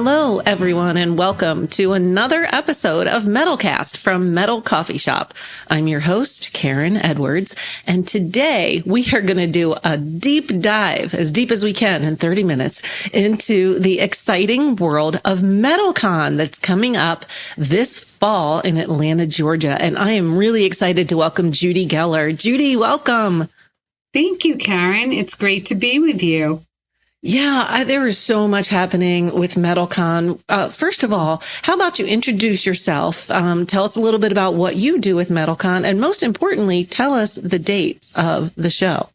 Hello, everyone, and welcome to another episode of MetalCast from Metal Coffee Shop. I'm your host, Karen Edwards, and today we are going to do a deep dive, as deep as we can in 30 minutes, into the exciting world of MetalCon that's coming up this fall in Atlanta, Georgia. And I am really excited to welcome Judy Geller. Judy, welcome. Thank you, Karen. It's great to be with you. Yeah, there is so much happening with MetalCon. First of all, how about you introduce yourself? Tell us a little bit about what you do with MetalCon, and most importantly, tell us the dates of the show.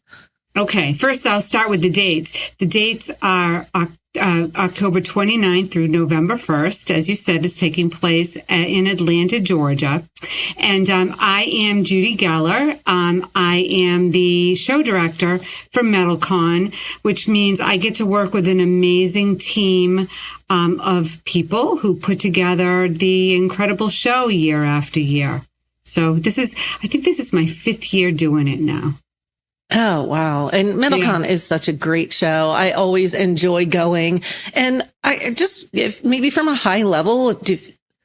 Okay, first I'll start with the dates. The dates are October 29th through November 1st. As you said, it's taking place in Atlanta, Georgia. And I am Judy Geller. I am the show director for MetalCon, which means I get to work with an amazing team of people who put together the incredible show year after year. So I think this is my 5th year doing it now. Oh, wow. And MetalCon is such a great show. I always enjoy going. And I just, if maybe from a high level, do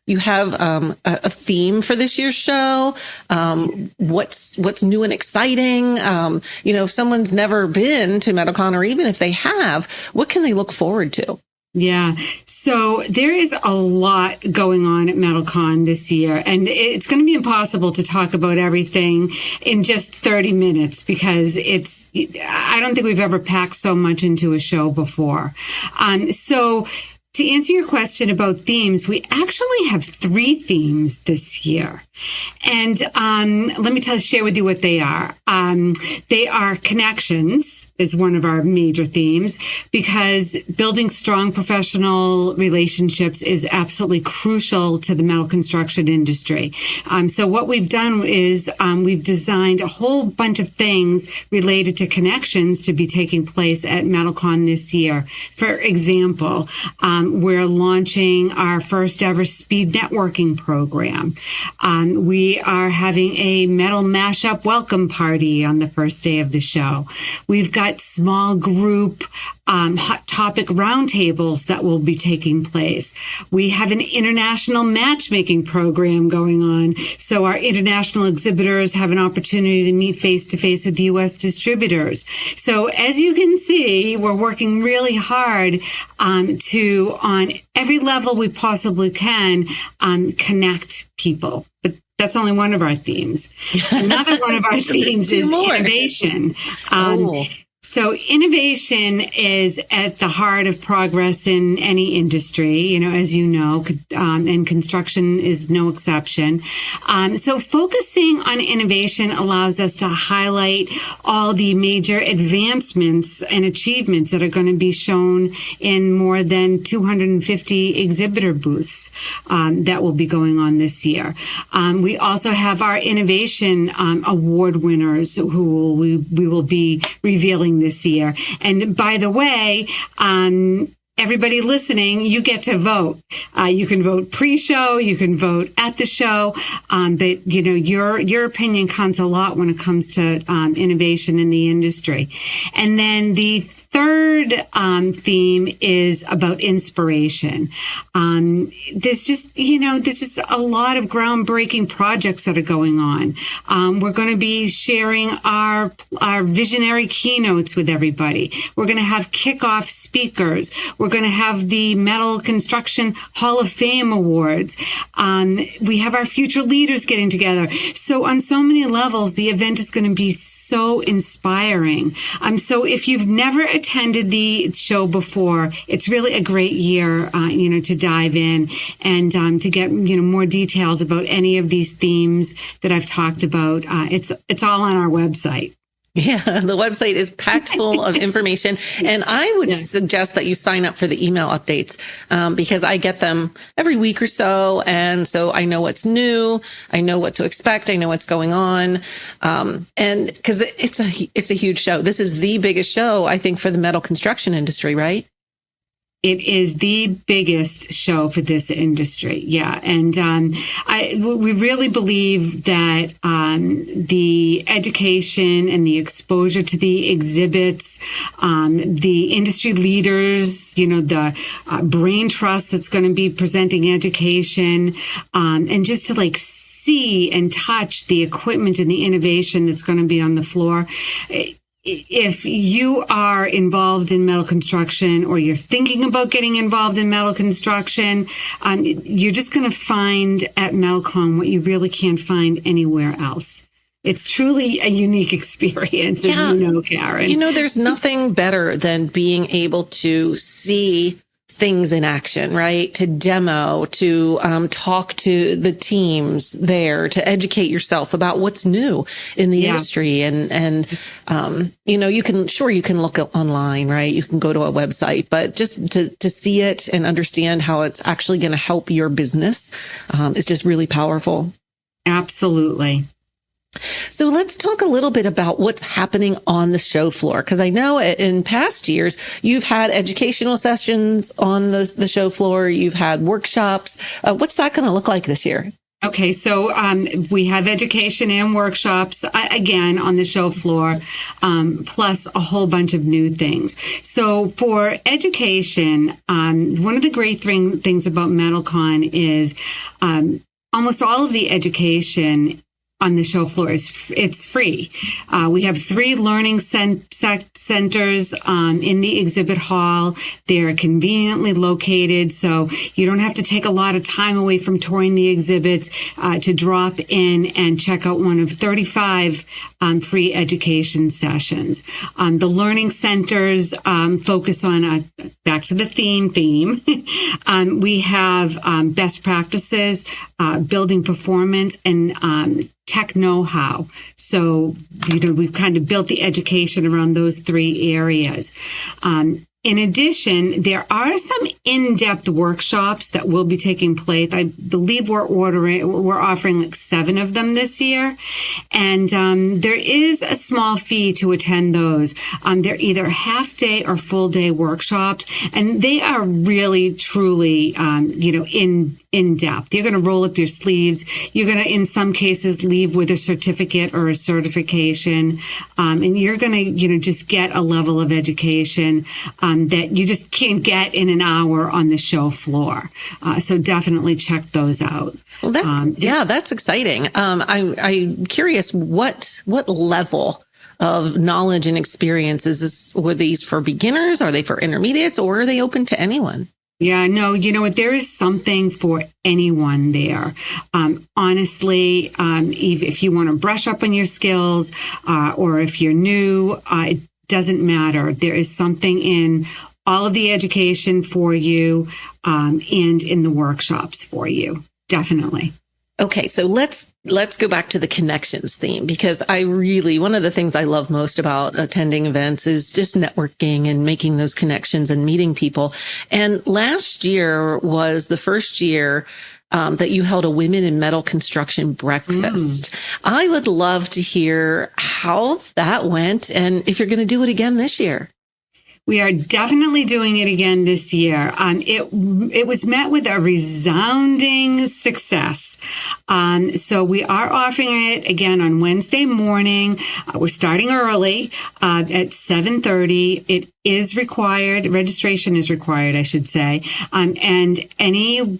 you have a theme for this year's show? What's new and exciting? If someone's never been to MetalCon, or even if they have, what can they look forward to? Yeah. So there is a lot going on at MetalCon this year, and it's going to be impossible to talk about everything in just 30 minutes because I don't think we've ever packed so much into a show before. So to answer your question about themes, we actually have 3 themes this year. And let me share with you what they are. They are connections is one of our major themes, because building strong professional relationships is absolutely crucial to the metal construction industry. So what we've done is we've designed a whole bunch of things related to connections to be taking place at MetalCon this year. For example, we're launching our first ever speed networking program. We are having a metal mashup welcome party on the first day of the show. We've got small group hot topic roundtables that will be taking place. We have an international matchmaking program going on, so our international exhibitors have an opportunity to meet face-to-face with U.S. distributors. So as you can see, we're working really hard to, on every level we possibly can, connect people. But that's only one of our themes. Another one of our themes is innovation. So innovation is at the heart of progress in any industry, as you know, and construction is no exception. So focusing on innovation allows us to highlight all the major advancements and achievements that are going to be shown in more than 250 exhibitor booths that will be going on this year. We also have our innovation award winners who we will be revealing this year. And by the way, everybody listening, you get to vote. You can vote pre-show, you can vote at the show, but your opinion counts a lot when it comes to innovation in the industry. And then the third theme is about inspiration. There's just a lot of groundbreaking projects that are going on. We're going to be sharing our visionary keynotes with everybody. We're going to have kickoff speakers. We're going to have the Metal Construction Hall of Fame Awards. We have our future leaders getting together. So on so many levels, the event is going to be so inspiring. So if you've never attended the show before, it's really a great year, to dive in and to get, more details about any of these themes that I've talked about. It's all on our website. Yeah, the website is packed full of information. And I would suggest that you sign up for the email updates, because I get them every week or so. And so I know what's new. I know what to expect. I know what's going on. And because it's a huge show. This is the biggest show, I think, for the metal construction industry, right? It is the biggest show for this industry. Yeah. And we really believe that the education and the exposure to the exhibits, the industry leaders, the brain trust that's going to be presenting education, and just to see and touch the equipment and the innovation that's going to be on the floor. If you are involved in metal construction or you're thinking about getting involved in metal construction, you're just going to find at MetalCon what you really can't find anywhere else. It's truly a unique experience, as you know, Karen. There's nothing better than being able to see things in action, right? To demo, to talk to the teams there, to educate yourself about what's new in the industry. And you can look online, right? You can go to a website, but just to see it and understand how it's actually going to help your business is just really powerful. Absolutely. So let's talk a little bit about what's happening on the show floor, because I know in past years you've had educational sessions on the show floor. You've had workshops. What's that going to look like this year? Okay, so we have education and workshops, again, on the show floor, plus a whole bunch of new things. So for education, one of the great things about MetalCon is almost all of the education on the show floor it's free. We have 3 learning centers in the exhibit hall. They're conveniently located, so you don't have to take a lot of time away from touring the exhibits to drop in and check out one of 35 free education sessions. The learning centers focus on back to the theme. We have best practices, building performance, and tech know-how. So, we've kind of built the education around those 3 areas. In addition, there are some in-depth workshops that will be taking place. I believe we're offering 7 of them this year. And there is a small fee to attend those. They're either half-day or full-day workshops. And they are really, truly, in depth. You're going to roll up your sleeves. You're going to, in some cases, leave with a certificate or a certification. And you're going to, just get a level of education that you just can't get in an hour on the show floor. So definitely check those out. Well, that's exciting. I'm curious what level of knowledge and experience were these for beginners? Are they for intermediates, or are they open to anyone? Yeah, no, you know what? There is something for anyone there. Honestly, if you want to brush up on your skills, or if you're new, it doesn't matter. There is something in all of the education for you, and in the workshops for you. Definitely. Okay, so let's go back to the connections theme, because one of the things I love most about attending events is just networking and making those connections and meeting people. And last year was the first year that you held a Women in Metal Construction breakfast. I would love to hear how that went and if you're going to do it again this year. We are definitely doing it again this year. It was met with a resounding success. So we are offering it again on Wednesday morning. We're starting early at 7:30. It is required. Registration is required, I should say. And any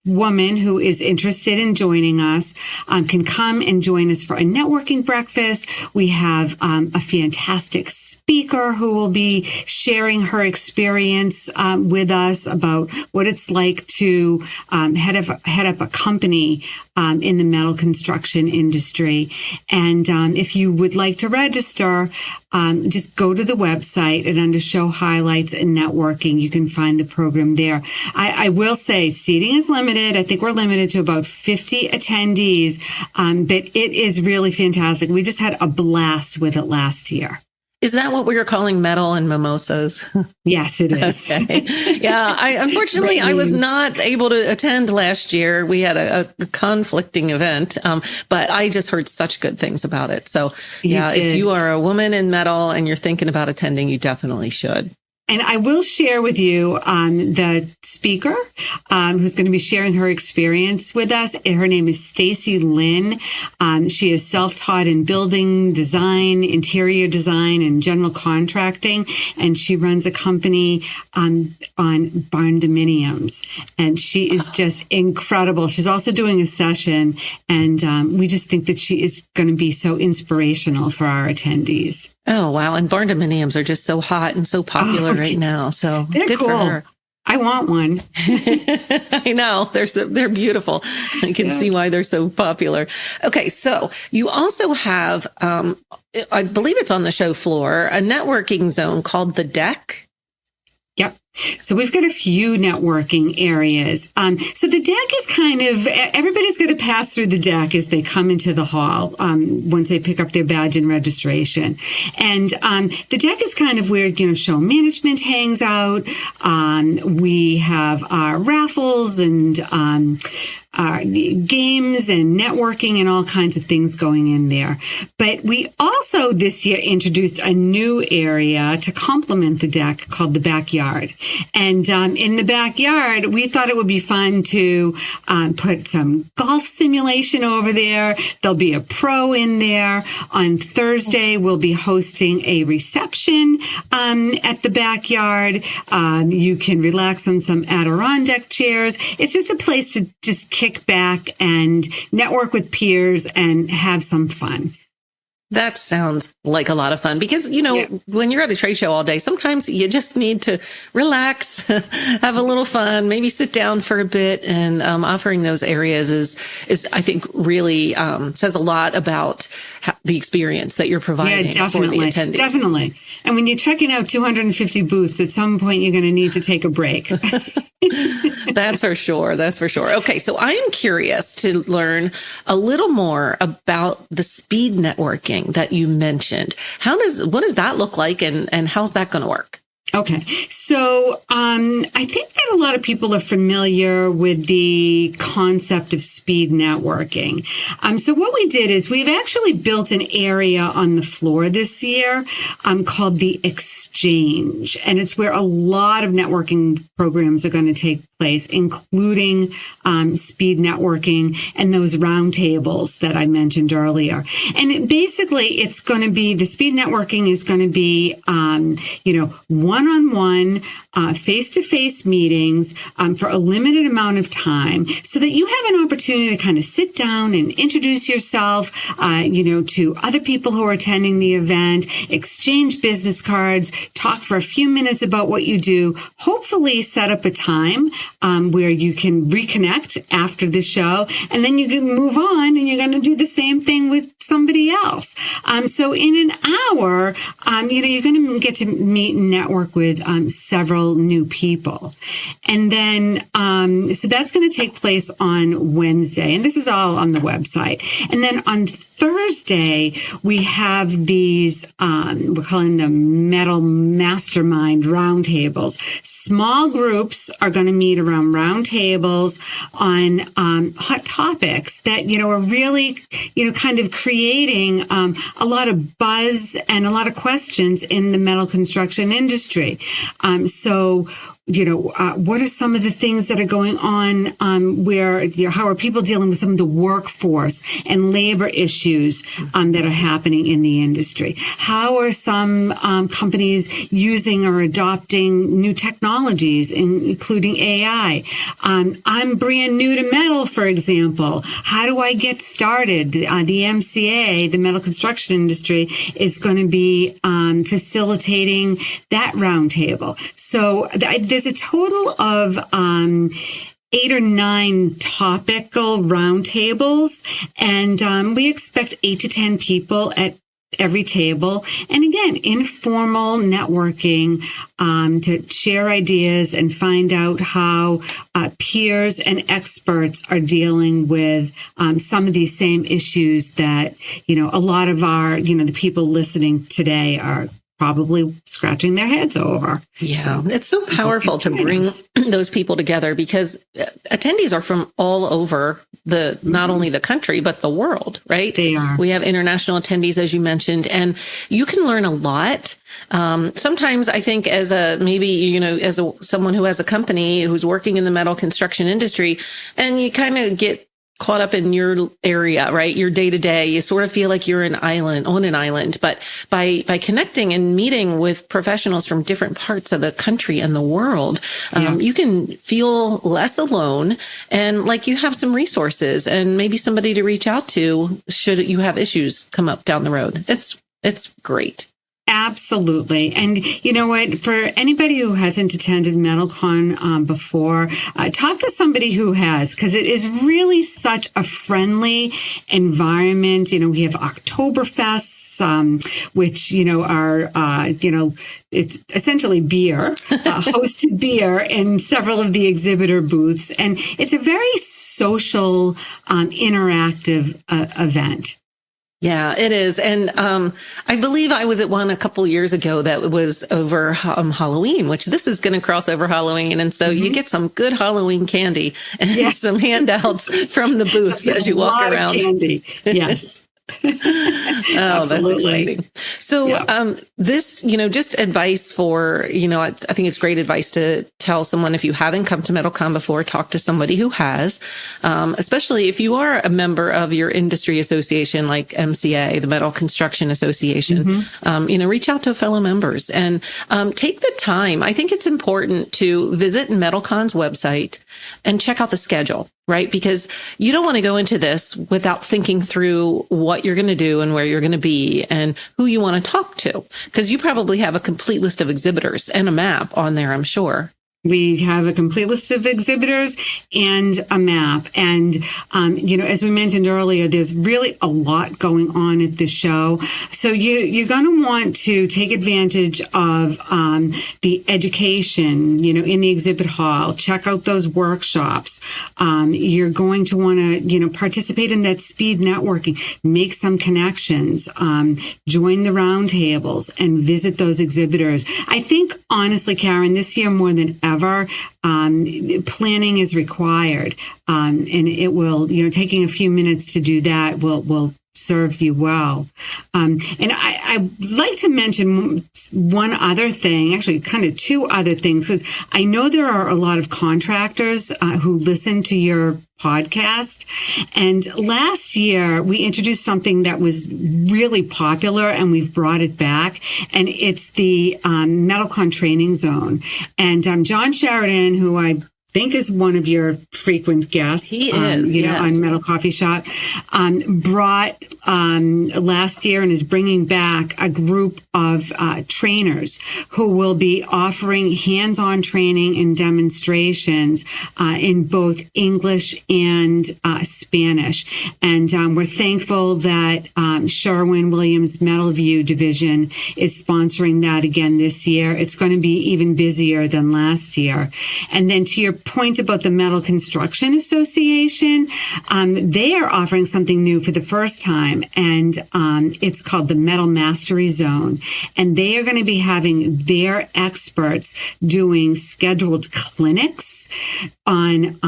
woman who is interested in joining us can come and join us for a networking breakfast. We have a fantastic speaker who will be sharing her experience with us about what it's like to head up a company in the metal construction industry. And if you would like to register, just go to the website, and under show highlights and networking, you can find the program there. I will say seating is limited. I think we're limited to about 50 attendees, but it is really fantastic. We just had a blast with it last year. Is that what we were calling metal and mimosas? Yes, it is. Okay. Yeah. Unfortunately, I was not able to attend last year. We had a conflicting event, but I just heard such good things about it. So if you are a woman in metal and you're thinking about attending, you definitely should. And I will share with you the speaker who's going to be sharing her experience with us. Her name is Stacy Lynn. She is self-taught in building design, interior design, and general contracting. And she runs a company on barn dominiums. And she is just incredible. She's also doing a session. And we just think that she is going to be so inspirational for our attendees. Oh, wow. And barn dominiums are just so hot and so popular right now. So they're good cool. for her. I want one. I know. They're beautiful. I can see why they're so popular. Okay. So you also have, I believe it's on the show floor, a networking zone called The Deck. Yep. So we've got a few networking areas. So the deck is kind of, everybody's going to pass through the deck as they come into the hall once they pick up their badge and registration. And the deck is kind of where, show management hangs out. We have our raffles and games and networking and all kinds of things going in there. But we also this year introduced a new area to complement the deck called the backyard. And in the backyard, we thought it would be fun to put some golf simulation over there. There'll be a pro in there. On Thursday, we'll be hosting a reception at the backyard. You can relax on some Adirondack chairs. It's just a place to just kick back and network with peers and have some fun. That sounds like a lot of fun because, when you're at a trade show all day, sometimes you just need to relax, have a little fun, maybe sit down for a bit. And offering those areas is I think, really says a lot about the experience that you're providing for the attendees. Definitely. And when you're checking out 250 booths, at some point you're going to need to take a break. That's for sure. That's for sure. Okay. So I am curious to learn a little more about the speed networking that you mentioned. What does that look like and how's that going to work? Okay. So I think that a lot of people are familiar with the concept of speed networking. So what we did is we've actually built an area on the floor this year called the Exchange. And it's where a lot of networking programs are going to take place, including speed networking and those roundtables that I mentioned earlier. And it's going to be, the speed networking is going to be, one-on-one, face-to-face meetings for a limited amount of time so that you have an opportunity to kind of sit down and introduce yourself, to other people who are attending the event, exchange business cards, talk for a few minutes about what you do, hopefully set up a time where you can reconnect after the show, and then you can move on and you're going to do the same thing with somebody else. So in an hour, you're going to get to meet and network with several new people. And then, so that's going to take place on Wednesday, and this is all on the website. And then on Thursday, we have these, we're calling them Metal Mastermind roundtables. Small groups are going to meet around roundtables on hot topics that, are really, kind of creating a lot of buzz and a lot of questions in the metal construction industry. What are some of the things that are going on where, how are people dealing with some of the workforce and labor issues that are happening in the industry? How are some companies using or adopting new technologies, including AI? I'm brand new to metal, for example. How do I get started? The MCA, the metal construction industry, is going to be facilitating that roundtable. So there's a total of 8 or 9 topical roundtables, and we expect 8 to 10 people at every table. And again, informal networking to share ideas and find out how peers and experts are dealing with some of these same issues that, a lot of our, the people listening today are probably scratching their heads over. Yeah, so, it's so powerful to bring those people together because attendees are from all over not only the country, but the world, right? They are. We have international attendees, as you mentioned, and you can learn a lot. Sometimes I think as someone who has a company who's working in the metal construction industry, and you kind of get caught up in your area, right? Your day to day, you sort of feel like you're on an island. But by connecting and meeting with professionals from different parts of the country and the world, you can feel less alone and like you have some resources and maybe somebody to reach out to should you have issues come up down the road. It's great. Absolutely. And you know what? For anybody who hasn't attended MetalCon before, talk to somebody who has, because it is really such a friendly environment. You know, we have Oktoberfests, which, are, it's essentially beer, hosted beer in several of the exhibitor booths. And it's a very social, interactive event. Yeah, it is. And I believe I was at one a couple years ago that was over Halloween, which this is going to cross over Halloween. And so you get some good Halloween candy and some handouts from the booths as you walk around. Candy. Yes. Oh, that's exciting. So, this, just advice for, I think it's great advice to tell someone if you haven't come to MetalCon before, talk to somebody who has, especially if you are a member of your industry association, like MCA, the Metal Construction Association, reach out to fellow members and, take the time. I think it's important to visit MetalCon's website and check out the schedule. Right? Because you don't want to go into this without thinking through what you're going to do and where you're going to be and who you want to talk to. Because you probably have a complete list of exhibitors and a map on there, I'm sure. We have a complete list of exhibitors and a map. And, as we mentioned earlier, there's really a lot going on at the show. So you're going to want to take advantage of the education, in the exhibit hall. Check out those workshops. You're going to want to, participate in that speed networking, make some connections, join the roundtables and visit those exhibitors. I think, honestly, Karen, this year more than ever, planning is required, and it will, taking a few minutes to do that will serve you well. And I'd like to mention one other thing, actually kind of two other things, because I know there are a lot of contractors who listen to your podcast. And last year we introduced something that was really popular and we've brought it back. And it's the MetalCon training zone. And John Sheridan, who I think is one of your frequent guests. He is, on Metal Coffee Shop, brought last year and is bringing back a group of trainers who will be offering hands-on training and demonstrations in both English and Spanish. And we're thankful that Sherwin-Williams Metal View division is sponsoring that again this year. It's going to be even busier than last year. And then to your point about the Metal Construction Association, they are offering something new for the first time, and it's called the Metal Mastery Zone. And they are going to be having their experts doing scheduled clinics on,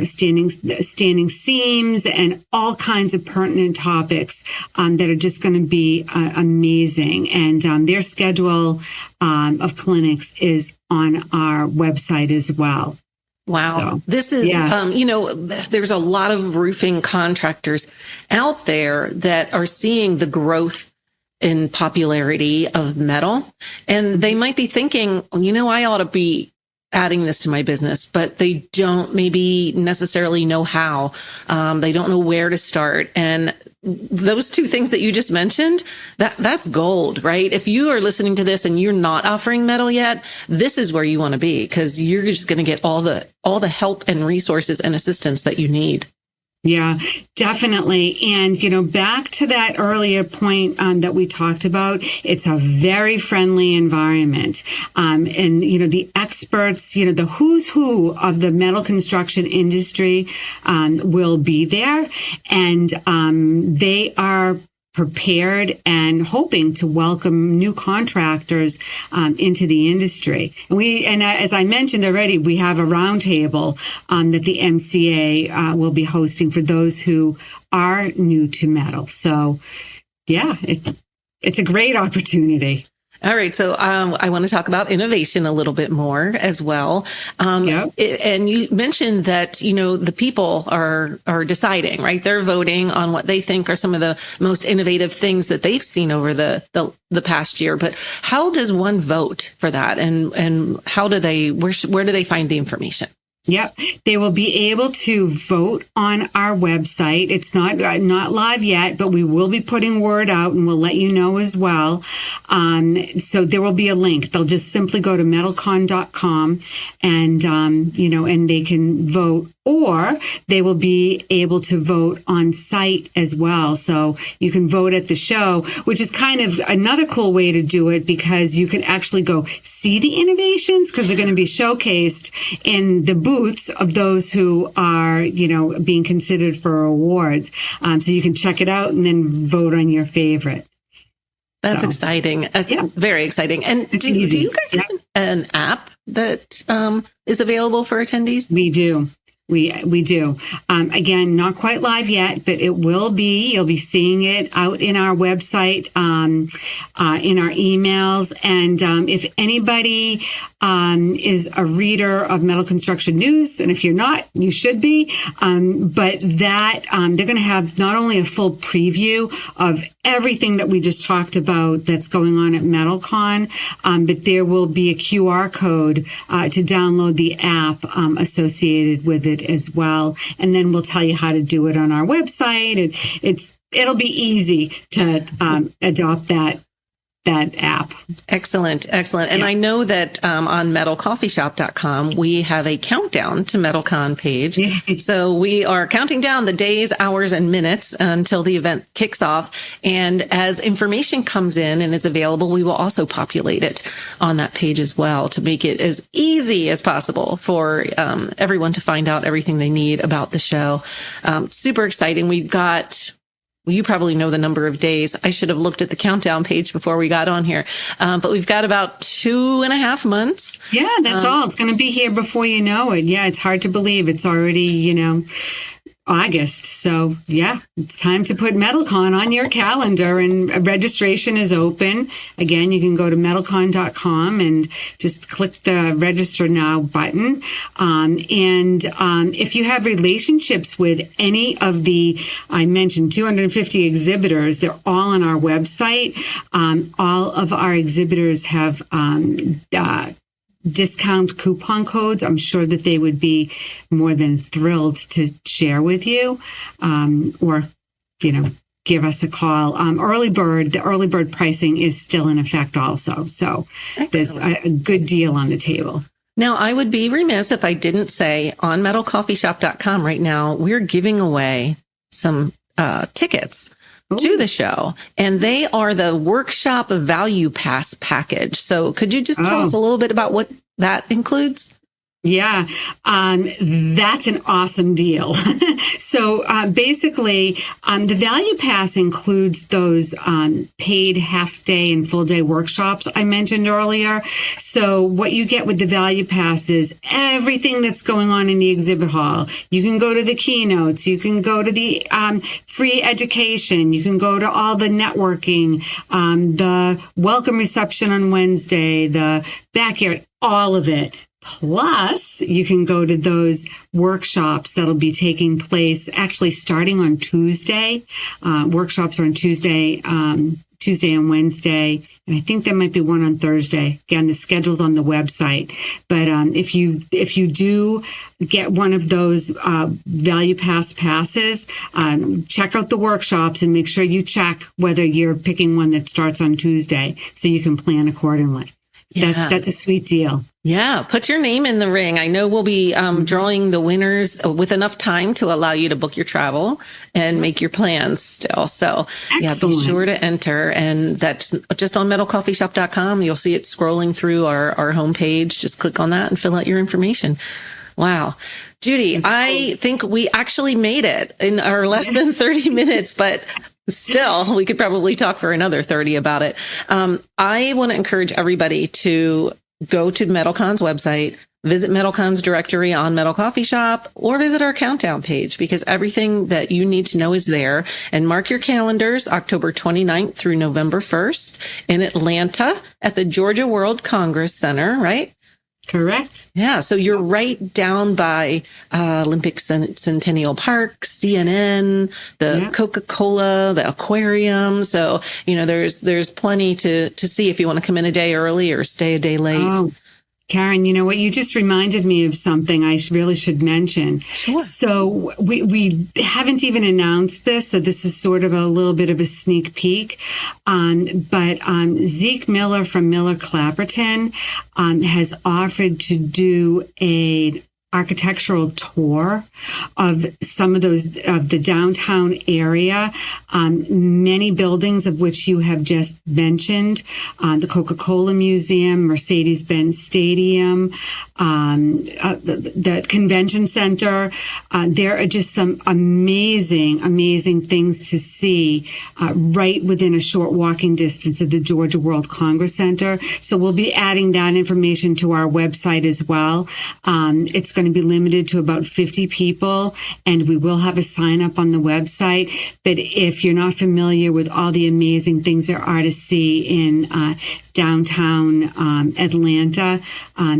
standing seams and all kinds of pertinent topics that are just going to be amazing. And their schedule of clinics is on our website as well. Wow. So, this is, there's a lot of roofing contractors out there that are seeing the growth in popularity of metal. And they might be thinking, I ought to be adding this to my business, but they don't maybe necessarily know how. They don't know where to start. And those two things that you just mentioned, that's gold, right? If you are listening to this and you're not offering metal yet, this is where you want to be, because you're just going to get all the help and resources and assistance that you need. Yeah, definitely. And, back to that earlier point that we talked about, it's a very friendly environment. And, the experts, the who's who of the metal construction industry will be there. And they are prepared and hoping to welcome new contractors into the industry. And as I mentioned already, we have a roundtable that the MCA will be hosting for those who are new to metal. So, yeah, it's a great opportunity. All right. So I want to talk about innovation a little bit more as well. Yep. And you mentioned that, the people are deciding, right? They're voting on what they think are some of the most innovative things that they've seen over the past year. But how does one vote for that? And how do where do they find the information? Yep. They will be able to vote on our website. It's not live yet, but we will be putting word out and we'll let you know as well. So there will be a link. They'll just simply go to metalcon.com and, and they can vote, or they will be able to vote on site as well. So you can vote at the show, which is kind of another cool way to do it, because you can actually go see the innovations, because they're going to be showcased in the booths of those who are, being considered for awards. So you can check it out and then vote on your favorite. That's exciting. Yeah. Very exciting. And do you guys have an app that is available for attendees? We do. We do. Again, not quite live yet, but it will be. You'll be seeing it out in our website, in our emails. And if anybody is a reader of Metal Construction News, and if you're not, you should be. But that they're going to have not only a full preview of everything that we just talked about that's going on at MetalCon, but there will be a QR code to download the app associated with it as well. And then we'll tell you how to do it on our website. And it'll be easy to adopt that app. Excellent. And I know that on metalcoffeeshop.com, we have a countdown to MetalCon page. So we are counting down the days, hours, and minutes until the event kicks off. And as information comes in and is available, we will also populate it on that page as well to make it as easy as possible for everyone to find out everything they need about the show. Super exciting. We've got... Well, you probably know the number of days. I should have looked at the countdown page before we got on here. But we've got about 2.5 months. Yeah, that's all. It's going to be here before you know it. Yeah, it's hard to believe it's already, August. So yeah, it's time to put MetalCon on your calendar, and registration is open. Again, you can go to metalcon.com and just click the register now button. And if you have relationships with any of I mentioned 250 exhibitors, they're all on our website. All of our exhibitors have, discount coupon codes. I'm sure that they would be more than thrilled to share with you, or, give us a call. The early bird pricing is still in effect also. So there's a good deal on the table. Now, I would be remiss if I didn't say on metalcoffeeshop.com right now, we're giving away some tickets to the show, and they are the workshop value pass package. So could you just tell us a little bit about what that includes? Yeah, that's an awesome deal. So basically, the Value Pass includes those paid half-day and full-day workshops I mentioned earlier. So what you get with the Value Pass is everything that's going on in the exhibit hall. You can go to the keynotes. You can go to the free education. You can go to all the networking, the welcome reception on Wednesday, the backyard, all of it. Plus, you can go to those workshops that'll be taking place actually starting on Tuesday. Workshops are on Tuesday and Wednesday. And I think there might be one on Thursday. Again, the schedule's on the website. But if you do get one of those Value Pass passes, check out the workshops and make sure you check whether you're picking one that starts on Tuesday so you can plan accordingly. Yeah. That's a sweet deal. Yeah. Put your name in the ring. I know we'll be drawing the winners with enough time to allow you to book your travel and make your plans still. So yeah, be sure to enter. And that's just on metalcoffeeshop.com. You'll see it scrolling through our homepage. Just click on that and fill out your information. Wow. Judy, I think we actually made it in our less than 30 minutes, but Still, we could probably talk for another 30 about it. I want to encourage everybody to go to MetalCon's website, visit MetalCon's directory on Metal Coffee Shop, or visit our countdown page, because everything that you need to know is there. And mark your calendars, October 29th through November 1st in Atlanta at the Georgia World Congress Center, right? Correct. Yeah. So you're right down by Olympic Centennial Park, CNN, the Coca-Cola, the aquarium. So, there's plenty to see if you want to come in a day early or stay a day late. Oh, Karen, you know what? You just reminded me of something I really should mention. Sure. So we haven't even announced this, so this is sort of a little bit of a sneak peek. But Zeke Miller from Miller Clapperton has offered to do a architectural tour of some of the downtown area, many buildings of which you have just mentioned, the Coca-Cola Museum, Mercedes-Benz Stadium, the Convention Center. There are just some amazing things to see right within a short walking distance of the Georgia World Congress Center. So we'll be adding that information to our website as well. It's going to be limited to about 50 people, and we will have a sign up on the website. But if you're not familiar with all the amazing things there are to see in downtown Atlanta,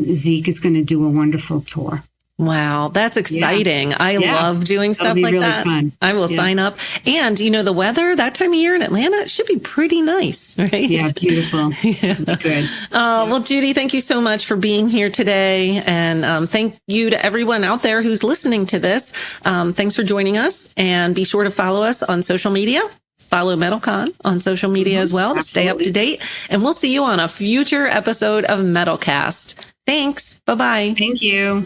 Zeke is going to do a wonderful tour. Wow, that's exciting. Yeah. I love doing stuff like really that. Fun. I will sign up. And, the weather that time of year in Atlanta, it should be pretty nice, right? Yeah, beautiful. Good. Well, Judy, thank you so much for being here today. And thank you to everyone out there who's listening to this. Thanks for joining us. And be sure to follow us on social media. Follow MetalCon on social media as well to stay up to date. And we'll see you on a future episode of MetalCast. Thanks. Bye-bye. Thank you.